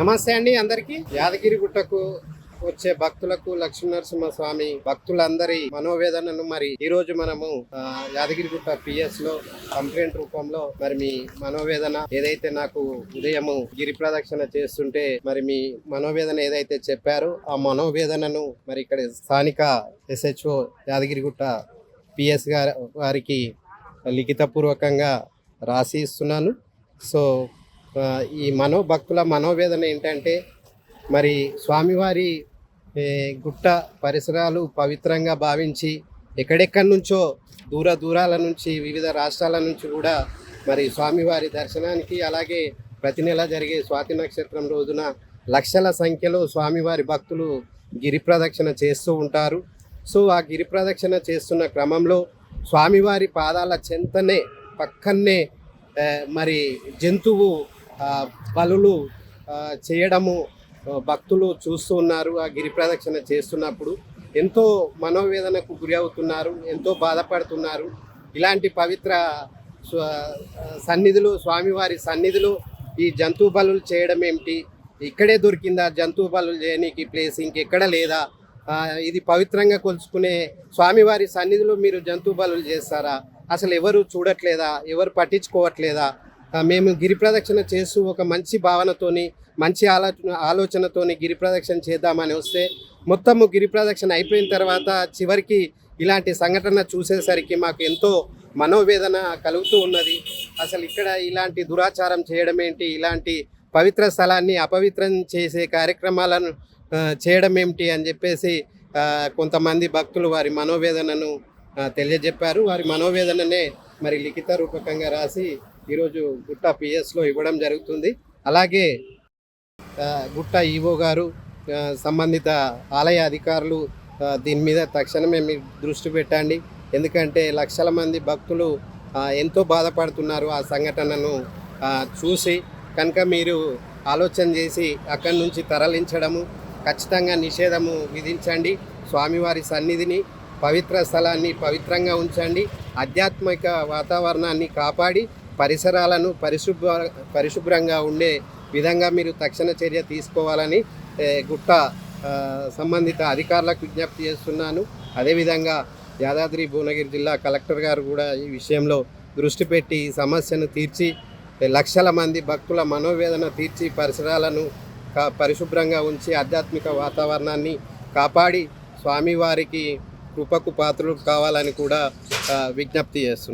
నమస్తే అండి అందరికి. యాదగిరిగుట్టకు వచ్చే భక్తులకు లక్ష్మీనరసింహస్వామి భక్తులందరి మనోవేదనను మరి ఈ రోజు మనము యాదగిరిగుట్ట పిఎస్ లో కంప్లైంట్ రూపంలో మరి మీ మనోవేదన ఏదైతే నాకు ఉదయము గిరి ప్రదక్షిణ చేస్తుంటే మరి మీ మనోవేదన ఏదైతే చెప్పారో ఆ మనోవేదనను మరి ఇక్కడ స్థానిక SHO యాదగిరిగుట్ట పిఎస్ వారికి లిఖితపూర్వకంగా రాసి ఇస్తున్నాను. సో ఈ భక్తుల మనోవేదన ఏంటంటే మరి స్వామివారి గుట్ట పరిసరాలు పవిత్రంగా భావించి ఎక్కడెక్కడి నుంచో దూరాల నుంచి వివిధ రాష్ట్రాల నుంచి కూడా మరి స్వామివారి దర్శనానికి అలాగే ప్రతి నెల జరిగే స్వాతి నక్షత్రం రోజున లక్షల సంఖ్యలో స్వామివారి భక్తులు గిరి ప్రదక్షిణ చేస్తూ ఉంటారు. సో ఆ గిరి ప్రదక్షిణ చేస్తున్న క్రమంలో స్వామివారి పాదాల చెంతనే పక్కనే మరి జంతువు బలులు చేయడము భక్తులు చూస్తూ ఉన్నారు. ఆ గిరి ప్రదక్షిణ చేస్తున్నప్పుడు ఎంతో మనోవేదనకు గురి అవుతున్నారు, ఎంతో బాధపడుతున్నారు. ఇలాంటి పవిత్ర సన్నిధులు, స్వామివారి సన్నిధులు ఈ జంతువు బలులు చేయడం ఏమిటి? ఇక్కడే దొరికిందా జంతువు బలులు చేయడానికి ప్లేస్? ఇంకెక్కడ లేదా? ఇది పవిత్రంగా కొలుచుకునే స్వామివారి సన్నిధిలో మీరు జంతువు బలులు చేస్తారా? అసలు ఎవరు చూడట్లేదా? ఎవరు పట్టించుకోవట్లేదా? మేము గిరి ప్రదక్షిణ చేస్తూ ఒక మంచి భావనతోని మంచి ఆలోచనతోని గిరి ప్రదక్షిణ చేద్దామని వస్తే మొత్తము గిరి ప్రదక్షిణ అయిపోయిన తర్వాత చివరికి ఇలాంటి సంఘటన చూసేసరికి మాకు ఎంతో మనోవేదన కలుగుతూ ఉన్నది. అసలు ఇక్కడ ఇలాంటి దురాచారం చేయడం ఏంటి? ఇలాంటి పవిత్ర స్థలాన్ని అపవిత్రం చేసే కార్యక్రమాలను చేయడం ఏమిటి అని చెప్పేసి కొంతమంది భక్తులు వారి మనోవేదనను తెలియజెప్పారు. వారి మనోవేదననే మరి లిఖిత రూపకంగా రాసి ఈరోజు గుట్ట పిఎస్లో ఇవ్వడం జరుగుతుంది. అలాగే గుట్ట ఈవో గారు, సంబంధిత ఆలయ అధికారులు దీని మీద తక్షణమే మీరు దృష్టి పెట్టండి. ఎందుకంటే లక్షల మంది భక్తులు ఎంతో బాధపడుతున్నారు ఆ సంఘటనను చూసి. కనుక మీరు ఆలోచన చేసి అక్కడి నుంచి తరలించడము, ఖచ్చితంగా నిషేధము విధించండి. స్వామివారి సన్నిధిని, పవిత్ర స్థలాన్ని పవిత్రంగా ఉంచండి. ఆధ్యాత్మిక వాతావరణాన్ని కాపాడి పరిసరాలను పరిశుభ్రంగా ఉండే విధంగా మీరు తక్షణ చర్య తీసుకోవాలని గుట్ట సంబంధిత అధికారులకు విజ్ఞప్తి చేస్తున్నాను. అదేవిధంగా యాదాద్రి భువనగిరి జిల్లా కలెక్టర్ గారు కూడా ఈ విషయంలో దృష్టి పెట్టి ఈ సమస్యను తీర్చి లక్షల మంది భక్తుల మనోవేదన తీర్చి పరిసరాలను పరిశుభ్రంగా ఉంచి ఆధ్యాత్మిక వాతావరణాన్ని కాపాడి స్వామివారికి కృపకు పాత్రలు కావాలని కూడా విజ్ఞప్తి చేస్తున్నాను.